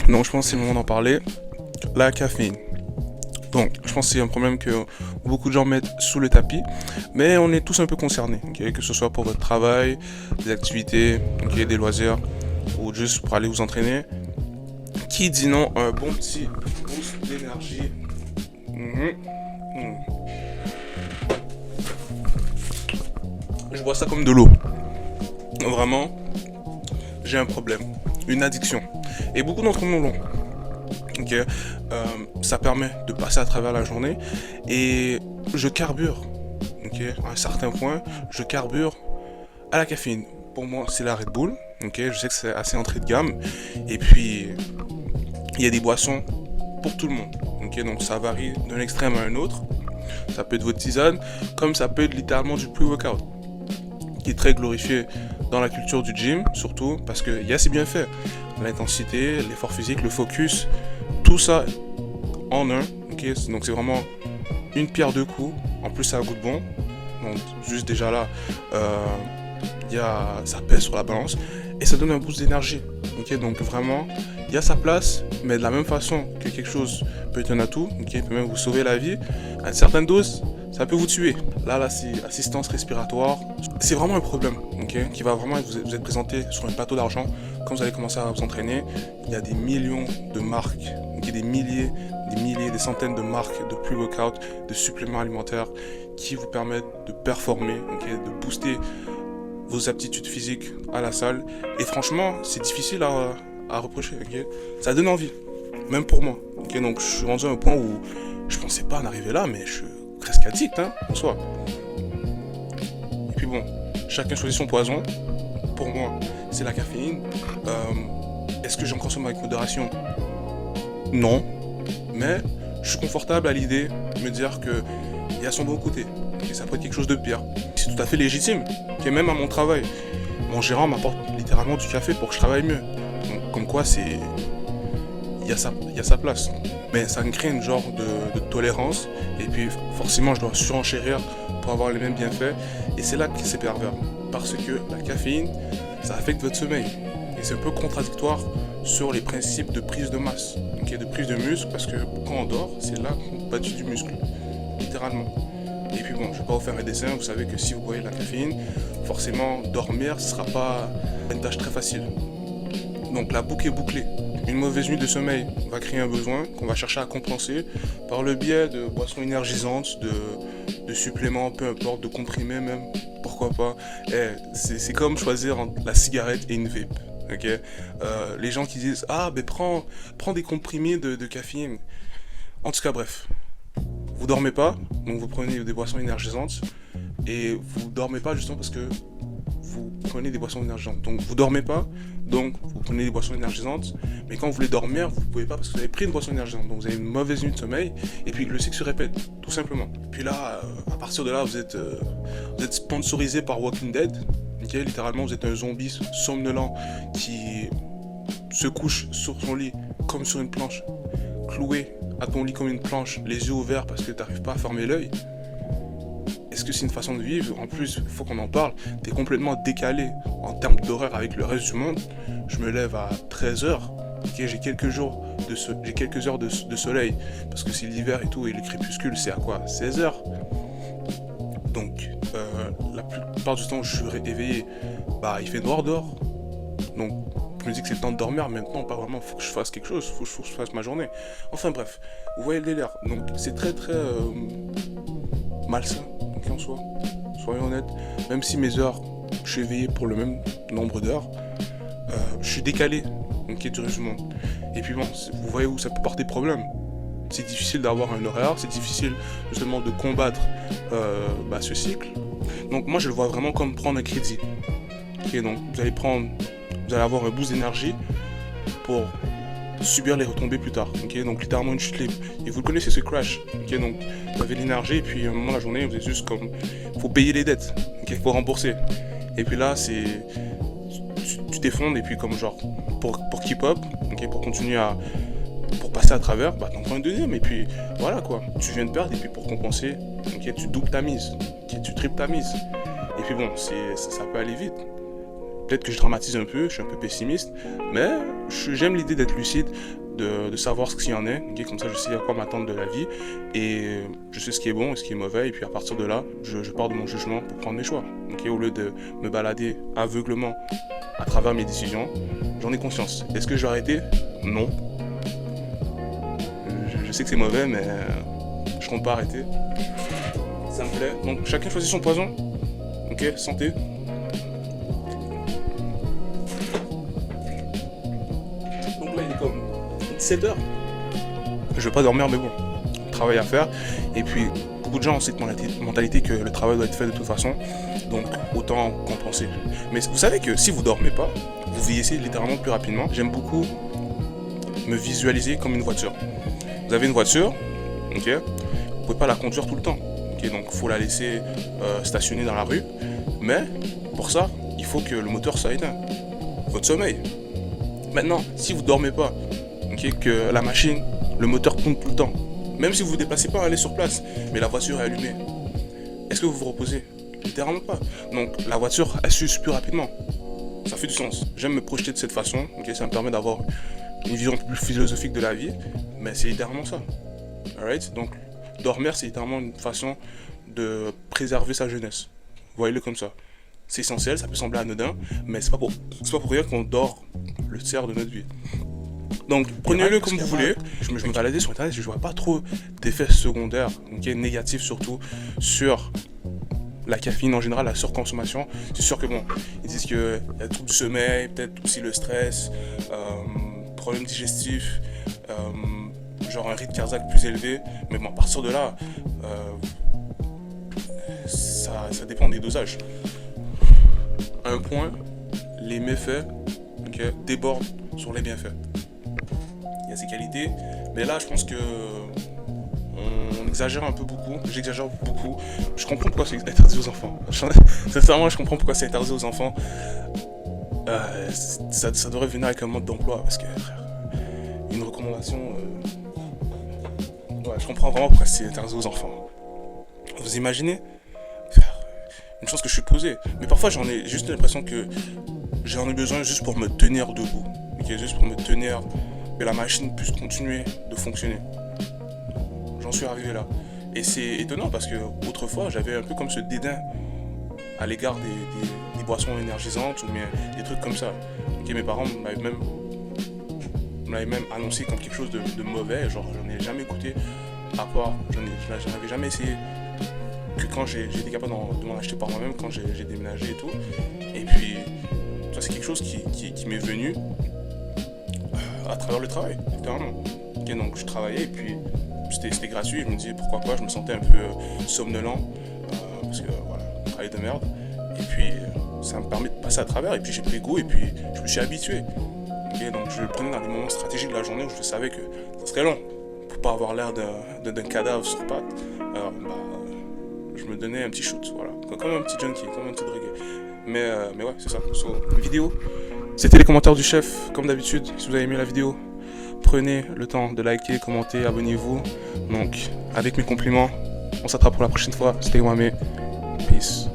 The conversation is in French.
Donc je pense que c'est le moment d'en parler. La caféine. Donc je pense que c'est un problème que beaucoup de gens mettent sous le tapis, mais on est tous un peu concernés, ok, que ce soit pour votre travail, des activités, ok, des loisirs, ou juste pour aller vous entraîner. Qui dit non un bon petit boost d'énergie. Je vois ça comme de l'eau. Vraiment, j'ai un problème, une addiction. Et beaucoup d'entre nous l'ont. Ok, ça permet de passer à travers la journée et je carbure. Ok, à un certain point, je carbure à la caféine. Pour moi, c'est la Red Bull. Ok, je sais que c'est assez entrée de gamme. Et puis, il y a des boissons pour tout le monde. Ok, donc ça varie d'un extrême à un autre. Ça peut être votre tisane, comme ça peut être littéralement du pre-workout, qui est très glorifié dans la culture du gym, surtout parce qu'il y a ses bienfaits. L'intensité, l'effort physique, le focus, tout ça en un. Okay, donc c'est vraiment une pierre deux coups. En plus, ça a goût de bon. Donc juste déjà là, ça pèse sur la balance et ça donne un boost d'énergie. Okay, donc vraiment, il y a sa place, mais de la même façon que quelque chose peut être un atout, okay, peut même vous sauver la vie, à une certaine dose, ça peut vous tuer. Là c'est assistance respiratoire. C'est vraiment un problème, okay, qui va vraiment vous être présenté sur un plateau d'argent. Quand vous allez commencer à vous entraîner, il y a des millions de marques, okay, des milliers, des centaines de marques de pre-workout, de suppléments alimentaires qui vous permettent de performer, okay, de booster vos aptitudes physiques à la salle. Et franchement, c'est difficile à reprocher. Okay, ça donne envie, même pour moi. Okay, donc je suis rendu à un point où je pensais pas en arriver là, mais je suis presque addict, en soi. Et puis bon, chacun choisit son poison. Pour moi, c'est la caféine. Est-ce que j'en consomme avec modération? Non. Mais je suis confortable à l'idée de me dire qu'il y a son bon côté. Que ça peut être quelque chose de pire. C'est tout à fait légitime. Que même à mon travail, mon gérant m'apporte littéralement du café pour que je travaille mieux. Donc, comme quoi, il y a sa place. Mais ça me crée une genre de tolérance. Et puis, forcément, je dois surenchérir pour avoir les mêmes bienfaits. Et c'est là que c'est pervers. Parce que la caféine, ça affecte votre sommeil. Et c'est un peu contradictoire sur les principes de prise de masse, okay, de prise de muscle, parce que quand on dort, c'est là qu'on bâtit du muscle, littéralement. Et puis bon, je ne vais pas vous faire un dessin, vous savez que si vous boivez de la caféine, forcément, dormir, ce ne sera pas une tâche très facile. Donc la boucle est bouclée. Une mauvaise nuit de sommeil va créer un besoin qu'on va chercher à compenser par le biais de boissons énergisantes, de suppléments, peu importe, de comprimés même, pourquoi pas. C'est comme choisir entre la cigarette et une vape. Okay, les gens qui disent prends des comprimés de caféine. En tout cas, bref, vous dormez pas, donc vous prenez des boissons énergisantes et vous dormez pas justement parce que vous prenez des boissons énergisantes. Donc vous dormez pas, donc vous prenez des boissons énergisantes, mais quand vous voulez dormir, vous pouvez pas parce que vous avez pris une boisson énergisante. Donc vous avez une mauvaise nuit de sommeil et puis le cycle se répète, tout simplement. Puis là, à partir de là, vous êtes sponsorisé par Walking Dead. Okay, littéralement, vous êtes un zombie somnolent qui se couche sur son lit comme sur une planche, cloué à ton lit comme une planche, les yeux ouverts parce que tu n'arrives pas à fermer l'œil. Est-ce que c'est une façon de vivre? En plus, il faut qu'on en parle. Tu es complètement décalé en termes d'horaire avec le reste du monde. Je me lève à 13h. Okay, j'ai quelques heures de soleil parce que c'est l'hiver et tout, et le crépuscule, c'est à quoi? 16h. Donc, la plupart du temps, je suis éveillé. Il fait noir dehors. Donc, je me dis que c'est le temps de dormir. Maintenant, pas vraiment. Faut que je fasse quelque chose. Faut que je fasse ma journée. Enfin, bref. Vous voyez le délire. Donc, c'est très, très malsain, okay, en soi. Soyons honnêtes. Même si mes heures, je suis éveillé pour le même nombre d'heures, je suis décalé. Okay, du reste du monde. Et puis bon, vous voyez où ça peut porter problème. C'est difficile d'avoir un horaire, c'est difficile justement de combattre ce cycle. Donc moi je le vois vraiment comme prendre un crédit. Okay, donc vous allez avoir un boost d'énergie pour subir les retombées plus tard. Okay, donc littéralement une chute libre. Et vous le connaissez, ce crash. Okay, donc vous avez l'énergie et puis à un moment de la journée vous êtes juste comme, faut payer les dettes, okay, faut rembourser. Et puis là tu t'effondres et puis comme genre pour keep up, okay, pour continuer pour passer à travers, t'en prends une deuxième et puis voilà quoi, tu viens de perdre et puis pour compenser, tu doubles ta mise, tu triples ta mise. Et puis bon, ça peut aller vite. peut-être que je dramatise un peu, je suis un peu pessimiste, mais j'aime l'idée d'être lucide, de savoir ce qu'il y en est, okay? Comme ça je sais à quoi m'attendre de la vie, et je sais ce qui est bon et ce qui est mauvais, et puis à partir de là, je pars de mon jugement pour prendre mes choix. Okay? Au lieu de me balader aveuglement à travers mes décisions, j'en ai conscience. Est-ce que je vais arrêter? Non. Je sais que c'est mauvais, mais je compte pas arrêter. Ça me plaît. Donc chacun choisit son poison. Ok, santé. Donc là il est comme 17h. Je vais pas dormir, mais bon, travail à faire. Et puis beaucoup de gens ont cette mentalité que le travail doit être fait de toute façon. Donc autant compenser. Mais vous savez que si vous dormez pas, vous vieillissez littéralement plus rapidement. J'aime beaucoup me visualiser comme une voiture. Vous avez une voiture, ok, vous pouvez pas la conduire tout le temps. Okay, donc il faut la laisser stationner dans la rue. Mais pour ça, il faut que le moteur soit éteint. Votre sommeil. Maintenant, si vous dormez pas, okay, que la machine, le moteur tourne tout le temps, même si vous vous déplacez pas, allez sur place, mais la voiture est allumée, est-ce que vous vous reposez? Littéralement pas. Donc la voiture, elle s'use plus rapidement. Ça fait du sens. J'aime me projeter de cette façon. Okay, ça me permet d'avoir une vision plus philosophique de la vie, mais c'est littéralement ça. Alright? Donc dormir, c'est littéralement une façon de préserver sa jeunesse. Voyez-le comme ça. C'est essentiel, ça peut sembler anodin, mais c'est pas pour rien qu'on dort le tiers de notre vie. Donc prenez-le comme vous voulez. Je me baladais sur internet, je vois pas trop d'effets secondaires, okay, négatifs surtout, sur la caféine en général, la surconsommation. C'est sûr que bon, ils disent qu'il y a le trouble du sommeil, peut-être aussi le stress, problèmes digestifs, genre un rythme cardiaque plus élevé, mais bon, à partir de là, ça dépend des dosages. À un point, les méfaits débordent sur les bienfaits. Il y a ses qualités, mais là je pense que on exagère un peu beaucoup, j'exagère beaucoup. Je comprends pourquoi c'est interdit aux enfants. Sincèrement, je comprends pourquoi c'est interdit aux enfants. Ça devrait venir avec un mode d'emploi, parce que une recommandation... Ouais, je comprends vraiment pourquoi c'est interdit aux enfants. Vous imaginez? Une chance que je suis posé. Mais parfois j'en ai juste l'impression que j'en ai besoin juste pour me tenir debout. Okay, juste pour me tenir, que la machine puisse continuer de fonctionner. J'en suis arrivé là. Et c'est étonnant parce que autrefois j'avais un peu comme ce dédain à l'égard des boissons énergisantes ou bien des trucs comme ça. Okay, mes parents m'avaient même annoncé comme quelque chose de mauvais. Genre j'en ai jamais goûté à part, j'en avais jamais essayé que quand j'ai été capable de m'en acheter par moi-même quand j'ai déménagé et tout. Et puis ça c'est quelque chose qui m'est venu à travers le travail, littéralement. Okay, donc je travaillais et puis c'était gratuit, je me disais pourquoi pas, je me sentais un peu somnolent parce que voilà, travail de merde. Et puis ça me permet de passer à travers et puis j'ai pris goût et puis je me suis habitué. Okay, donc je le prenais dans des moments stratégiques de la journée où je savais que ça serait long pour pas avoir l'air d'un cadavre sur pattes. Alors je me donnais un petit shoot, voilà, comme un petit junkie, comme un petit drogué. Mais ouais, c'est ça. Vidéo. C'était les commentaires du chef, comme d'habitude. Si vous avez aimé la vidéo, prenez le temps de liker, commenter, abonnez-vous. Donc, avec mes compliments, on s'attrape pour la prochaine fois. C'était Wame. Peace.